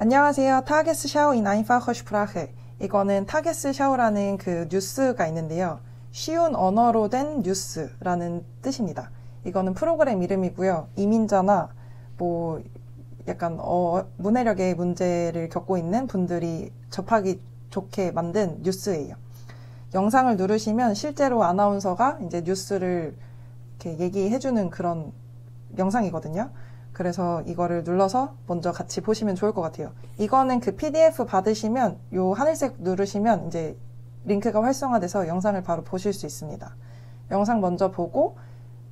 안녕하세요. 타게스샤오 in einfache Sprache. 이거는 타게스샤오라는 그 뉴스가 있는데요. 쉬운 언어로 된 뉴스라는 뜻입니다. 이거는 프로그램 이름이고요. 이민자나 뭐 약간 문해력의 문제를 겪고 있는 분들이 접하기 좋게 만든 뉴스예요. 영상을 누르시면 실제로 아나운서가 이제 뉴스를 이렇게 얘기해주는 그런 영상이거든요. 그래서 이거를 눌러서 먼저 같이 보시면 좋을 것 같아요. 이거는 그 PDF 받으시면 요 하늘색 누르시면 이제 링크가 활성화돼서 영상을 바로 보실 수 있습니다. 영상 먼저 보고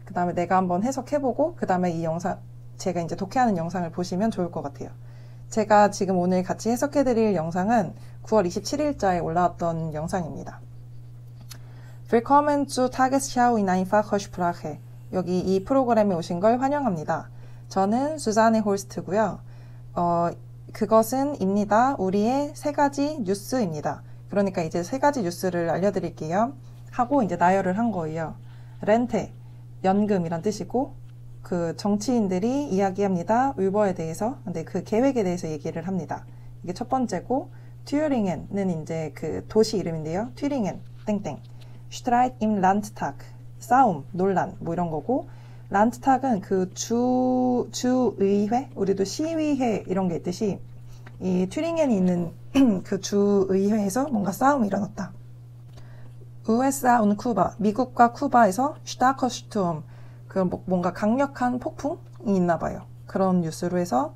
그 다음에 내가 한번 해석해보고 그 다음에 이 영상 제가 이제 독해하는 영상을 보시면 좋을 것 같아요. 제가 지금 오늘 같이 해석해드릴 영상은 9월 27일자에 올라왔던 영상입니다. Willkommen zu Tagesschau in einfacher Sprache. 여기 이 프로그램에 오신 걸 환영합니다. 저는 수자네 홀스트고요. 그것은 입니다. 우리의 세 가지 뉴스입니다. 그러니까 이제 세 가지 뉴스를 알려드릴게요. 하고 이제 나열을 한 거예요. 렌테, 연금이란 뜻이고, 그 정치인들이 이야기합니다. 울버에 대해서, 근데 그 계획에 대해서 얘기를 합니다. 이게 첫 번째고, 튜링엔은 이제 그 도시 이름인데요. 튜링엔, 땡땡. Streit im Landtag, 싸움, 논란, 뭐 이런 거고, 란트탁은 그 주의회? 우리도 시위회 이런 게 있듯이 이 튜링엔이 있는 그 주의회에서 뭔가 싸움이 일어났다. USA und 쿠바, 미국과 쿠바에서 슈타커슈툼, 그 뭔가 강력한 폭풍이 있나 봐요. 그런 뉴스로 해서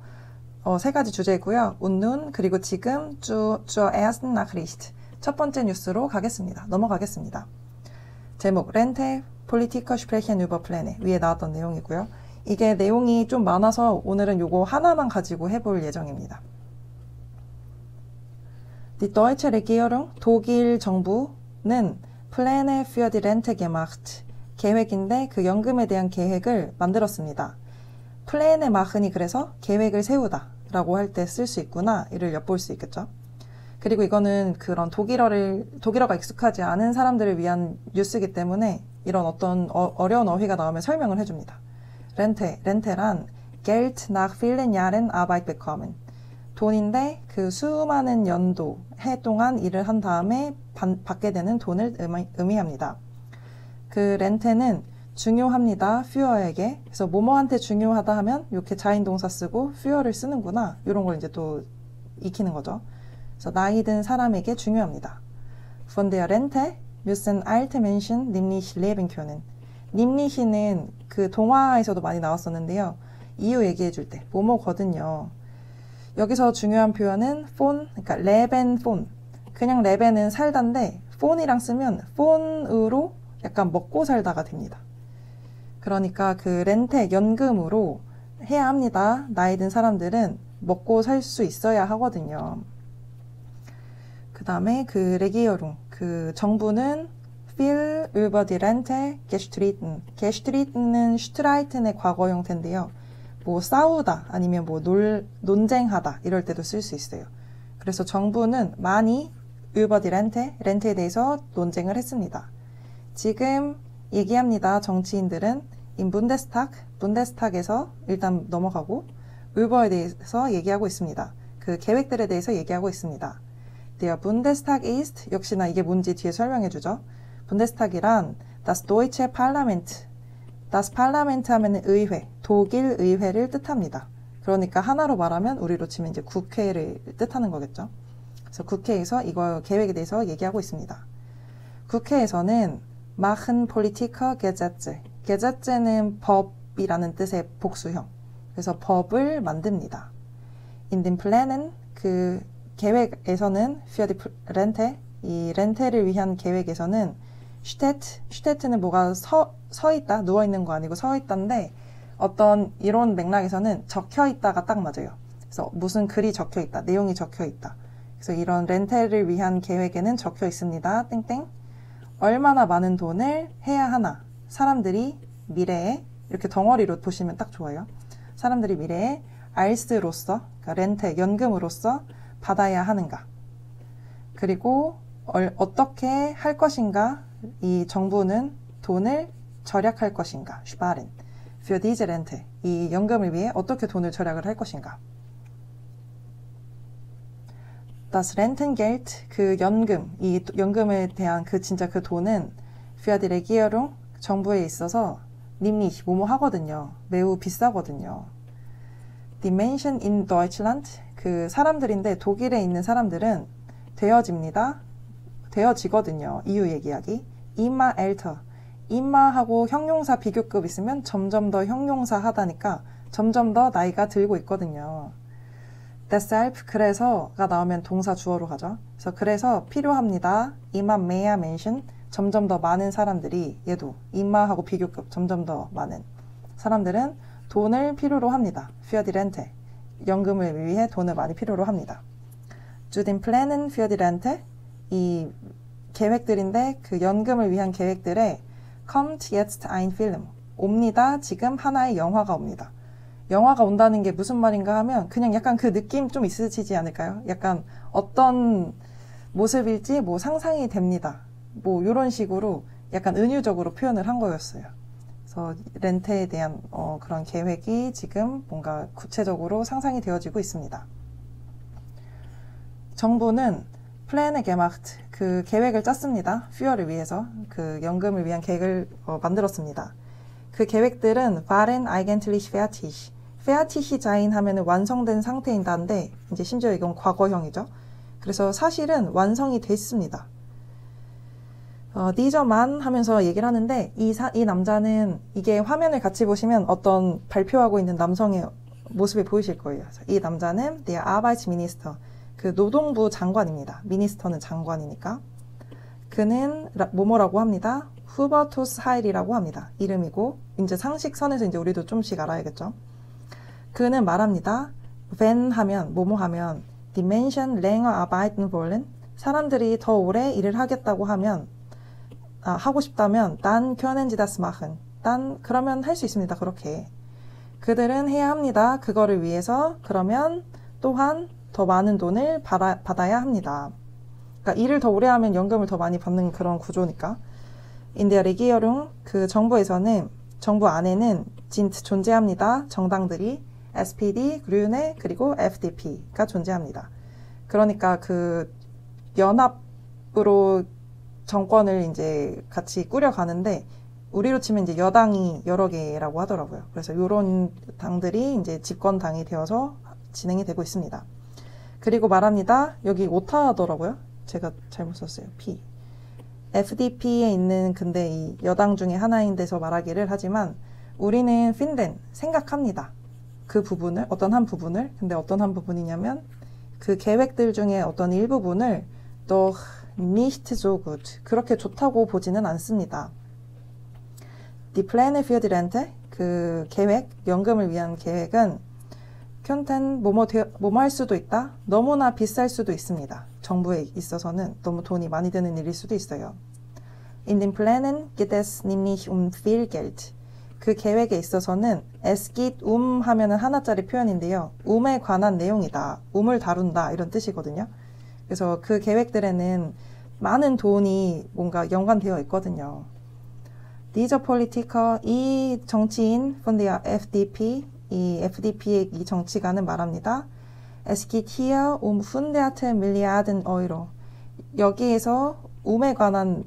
세 가지 주제고요. 운눈 그리고 지금 zur ersten Nachricht, 첫 번째 뉴스로 가겠습니다. 넘어가겠습니다. 제목 렌테 Politiker sprechen über Pläne 위에 나왔던 내용이고요. 이게 내용이 좀 많아서 오늘은 요거 하나만 가지고 해볼 예정입니다. Die deutsche Regierung, 독일 정부는 Pläne für die Rente gemacht, 계획인데 그 연금에 대한 계획을 만들었습니다. Pläne machen이 그래서 계획을 세우다 라고 할 때 쓸 수 있구나 이를 엿볼 수 있겠죠. 그리고 이거는 그런 독일어가 익숙하지 않은 사람들을 위한 뉴스이기 때문에 이런 어떤 어려운 어휘가 나오면 설명을 해줍니다. 렌테란 Geld nach vielen Jahren Arbeit bekommen. 돈인데 그 수많은 연도, 해 동안 일을 한 다음에 받게 되는 돈을 의미합니다. 그 렌테는 중요합니다. führer에게. 그래서 뭐뭐한테 중요하다 하면 이렇게 자인동사 쓰고 führer를 쓰는구나. 이런 걸 이제 또 익히는 거죠. 그래서 나이 든 사람에게 중요합니다. Von der Rente müssen alte Menschen nämlich leben können. nämlich는 그 동화에서도 많이 나왔었는데요. 이유 얘기해 줄 때 뭐뭐거든요. 여기서 중요한 표현은 von, 그러니까 leben von. 그냥 leben은 살다인데 von이랑 쓰면 von으로 약간 먹고 살다가 됩니다. 그러니까 그 렌테, 연금으로 해야 합니다. 나이 든 사람들은 먹고 살 수 있어야 하거든요. 그 다음에 그 레기어룽, 그 정부는 viel über die Rente gestritten. gestriten은 슈트라이튼의 과거 형태인데요. 뭐 싸우다 아니면 뭐 논쟁하다 이럴 때도 쓸 수 있어요. 그래서 정부는 많이 über die Rente, 렌트에 대해서 논쟁을 했습니다. 지금 얘기합니다. 정치인들은 in Bundestag, 분데스탁에서 일단 넘어가고 울버에 대해서 얘기하고 있습니다. 그 계획들에 대해서 얘기하고 있습니다. Der Bundestag ist, 역시나 이게 뭔지 뒤에 설명해주죠. Bundestag이란 das deutsche Parlament, das Parlament 하면 의회, 독일 의회를 뜻합니다. 그러니까 하나로 말하면 우리로 치면 이제 국회를 뜻하는 거겠죠. 그래서 국회에서 이거 계획에 대해서 얘기하고 있습니다. 국회에서는 machen Politiker Gesetze, Gesetze는 법이라는 뜻의 복수형. 그래서 법을 만듭니다. In den Plänen, 그 계획에서는 für die Rente, 이 렌테를 위한 계획에서는 슈테트는 뭐가 서 있다, 누워 있는 거 아니고 서 있다인데 어떤 이론 맥락에서는 적혀 있다가 딱 맞아요. 그래서 무슨 글이 적혀 있다, 내용이 적혀 있다. 그래서 이런 렌테를 위한 계획에는 적혀 있습니다. 땡땡. 얼마나 많은 돈을 해야 하나? 사람들이 미래에 이렇게 덩어리로 보시면 딱 좋아요. 사람들이 미래에 알스로서, 그러니까 렌테, 연금으로서 받아야 하는가. 그리고 어떻게 할 것인가. 이 정부는 돈을 절약할 것인가. sparen. für diese Rente. 이 연금을 위해 어떻게 돈을 절약을 할 것인가. Das Rentengeld, 그 연금, 이 연금에 대한 그 진짜 그 돈은 für die Regierung, 정부에 있어서 nämlich 뭐뭐 하거든요. 매우 비싸거든요. Die Menschen in Deutschland, 그 사람들인데 독일에 있는 사람들은 되어지거든요. 이유 얘기하기. immer älter. imma하고 형용사 비교급 있으면 점점 더 형용사 하다니까 점점 더 나이가 들고 있거든요. deshalb, 그래서가 나오면 동사 주어로 가죠. 그래서 필요합니다. immer mehr Menschen, 점점 더 많은 사람들이, 얘도 imma하고 비교급 점점 더 많은 사람들은 돈을 필요로 합니다. für die Rente, 연금을 위해 돈을 많이 필요로 합니다. zu den Plänen für die Rente, 이 계획들인데 그 연금을 위한 계획들에 kommt jetzt ein Film, 옵니다. 지금 하나의 영화가 옵니다. 영화가 온다는 게 무슨 말인가 하면 그냥 약간 그 느낌 좀 있으시지 않을까요? 약간 어떤 모습일지 뭐 상상이 됩니다. 뭐 이런 식으로 약간 은유적으로 표현을 한 거였어요. 그래서 렌트에 대한 그런 계획이 지금 뭔가 구체적으로 상상이 되어지고 있습니다. 정부는 플랜에 gemacht, 그 계획을 짰습니다. führer를 위해서 그 연금을 위한 계획을 만들었습니다. 그 계획들은 waren eigentlich fertig. fertig sein 하면은 완성된 상태인다는데 이제 심지어 이건 과거형이죠. 그래서 사실은 완성이 됐습니다. dieser Mann 하면서 얘기를 하는데 이 남자는 이게 화면을 같이 보시면 어떤 발표하고 있는 남성의 모습이 보이실 거예요. 이 남자는 der Arbeitsminister, 그 노동부 장관입니다. 미니스터는 장관이니까. 그는 뭐뭐라고 합니다. 후버투스 하일이라고 합니다. 이름이고 이제 상식선에서 이제 우리도 좀씩 알아야겠죠. 그는 말합니다. wenn 하면 뭐뭐 하면 die Menschen länger arbeiten wollen, 사람들이 더 오래 일을 하겠다고 하면 하고 싶다면 dann können sie das machen. 그러면 할 수 있습니다. 그렇게. 그들은 해야 합니다. 그거를 위해서 그러면 또한 더 많은 돈을 받아야 합니다. 그러니까 일을 더 오래 하면 연금을 더 많이 받는 그런 구조니까. In der Regierung, 그 정부에서는, 정부 안에는 sind 존재합니다. 정당들이 SPD, Grüne, 그리고 FDP가 존재합니다. 그러니까 그 연합으로 정권을 이제 같이 꾸려가는데 우리로 치면 이제 여당이 여러 개라고 하더라고요. 그래서 이런 당들이 이제 집권당이 되어서 진행이 되고 있습니다. 그리고 말합니다. 여기 오타더라고요. 제가 잘못 썼어요. P. FDP에 있는 근데 이 여당 중에 하나인 데서 말하기를 하지만 우리는 finden, 생각합니다. 그 부분을, 어떤 한 부분을. 근데 어떤 한 부분이냐면 그 계획들 중에 어떤 일부분을 doch nicht so gut, 그렇게 좋다고 보지는 않습니다. Die Pläne für die Rente, 그 계획, 연금을 위한 계획은 könnten 뭐뭐 할 수도 있다. 너무나 비쌀 수도 있습니다. 정부에 있어서는 너무 돈이 많이 드는 일일 수도 있어요. In den Plänen geht es nämlich um viel Geld. 그 계획에 있어서는 es geht 하면은 하나짜리 표현인데요. 에 관한 내용이다. 을 다룬다 이런 뜻이거든요. 그래서 그 계획들에는 많은 돈이 뭔가 연관되어 있거든요. Dieser Politiker, 이 정치인 von der FDP, 이 FDP의 이 정치가는 말합니다. Es geht hier um hunderte Milliarden Euro. 여기에서 에 관한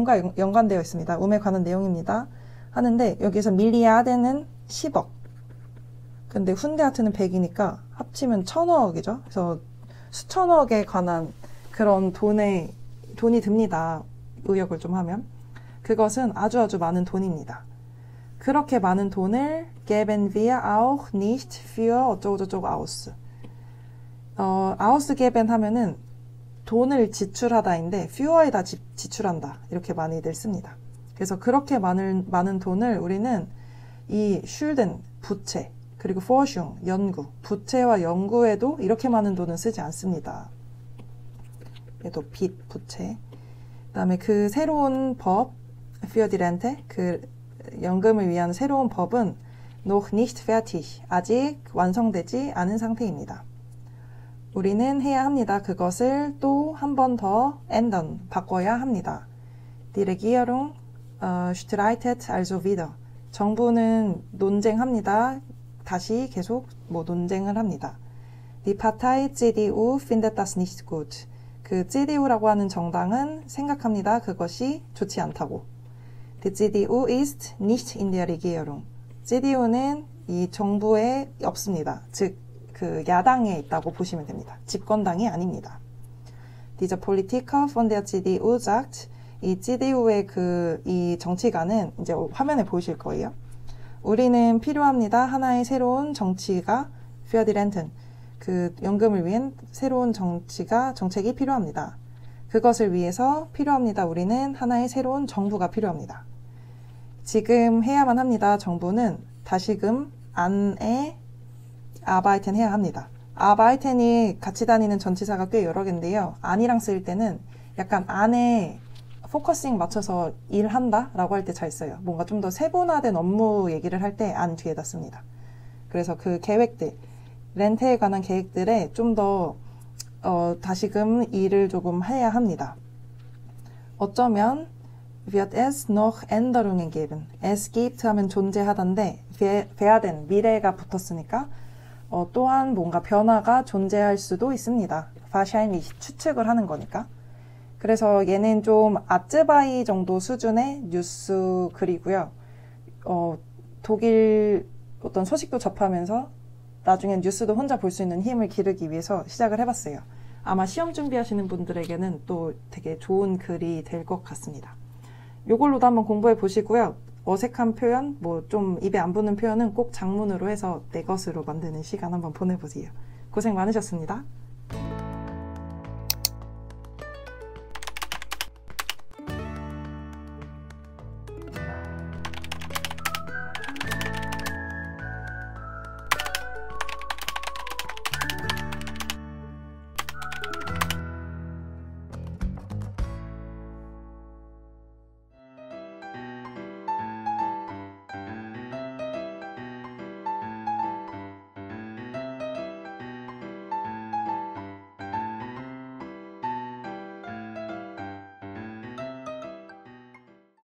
과 연관되어 있습니다. 에 관한 내용입니다. 하는데 여기에서 밀리아드는 10억. 근데 훈데아트는 100이니까 합치면 1000억이죠. 그래서 수천억에 관한 그런 돈이 듭니다. 의역을 좀 하면. 그것은 아주 많은 돈입니다. 그렇게 많은 돈을 geben wir auch nicht für 어쩌고저쩌고 aus. ausgeben 하면은 돈을 지출하다인데 für에다 지출한다. 이렇게 많이들 씁니다. 그래서 그렇게 많은 돈을 우리는 이 schulden, 부채, 그리고 forschung, 연구, 부채와 연구에도 이렇게 많은 돈은 쓰지 않습니다. 얘도 빚, 부채. 그다음에 그 새로운 법, für die Rente, 그 연금을 위한 새로운 법은 noch nicht fertig, 아직 완성되지 않은 상태입니다. 우리는 해야 합니다. 그것을 또 한 번 더 ändern, 바꿔야 합니다. Die Regierung streitet also wieder. 정부는 논쟁합니다. 다시 계속 논쟁을 합니다. Die Partei CDU findet das nicht gut. 그 CDU라고 하는 정당은 생각합니다. 그것이 좋지 않다고. Die CDU ist nicht in der Regierung. CDU는 이 정부에 없습니다. 즉, 그 야당에 있다고 보시면 됩니다. 집권당이 아닙니다. Dieser Politiker von der CDU sagt, 이 CDU의 이 정치가는 이제 화면에 보이실 거예요. 우리는 필요합니다. 하나의 새로운 정치가 für die Renten. 그 연금을 위한 새로운 정책이 필요합니다. 그것을 위해서 필요합니다. 우리는 하나의 새로운 정부가 필요합니다. 지금 해야만 합니다. 정부는 다시금 안에 arbeiten 해야 합니다. arbeiten이 같이 다니는 전치사가 꽤 여러 개인데요. 안이랑 쓸 때는 약간 안에 포커싱 맞춰서 일한다 라고 할 때 잘 써요. 뭔가 좀 더 세분화된 업무 얘기를 할 때 안 뒤에다 씁니다. 그래서 그 계획들, 렌트에 관한 계획들에 좀 더 다시금 일을 조금 해야 합니다. 어쩌면 wird es noch Änderungen geben. Es gibt 하면 존재하던데 werden 미래가 붙었으니까 또한 뭔가 변화가 존재할 수도 있습니다. wahrscheinlich 추측을 하는 거니까. 그래서 얘는 좀 아츠바이 정도 수준의 뉴스 글이고요. 독일 어떤 소식도 접하면서 나중엔 뉴스도 혼자 볼 수 있는 힘을 기르기 위해서 시작을 해봤어요. 아마 시험 준비하시는 분들에게는 또 되게 좋은 글이 될 것 같습니다. 요걸로도 한번 공부해 보시고요. 어색한 표현, 뭐 좀 입에 안 붙는 표현은 꼭 장문으로 해서 내 것으로 만드는 시간 한번 보내보세요. 고생 많으셨습니다.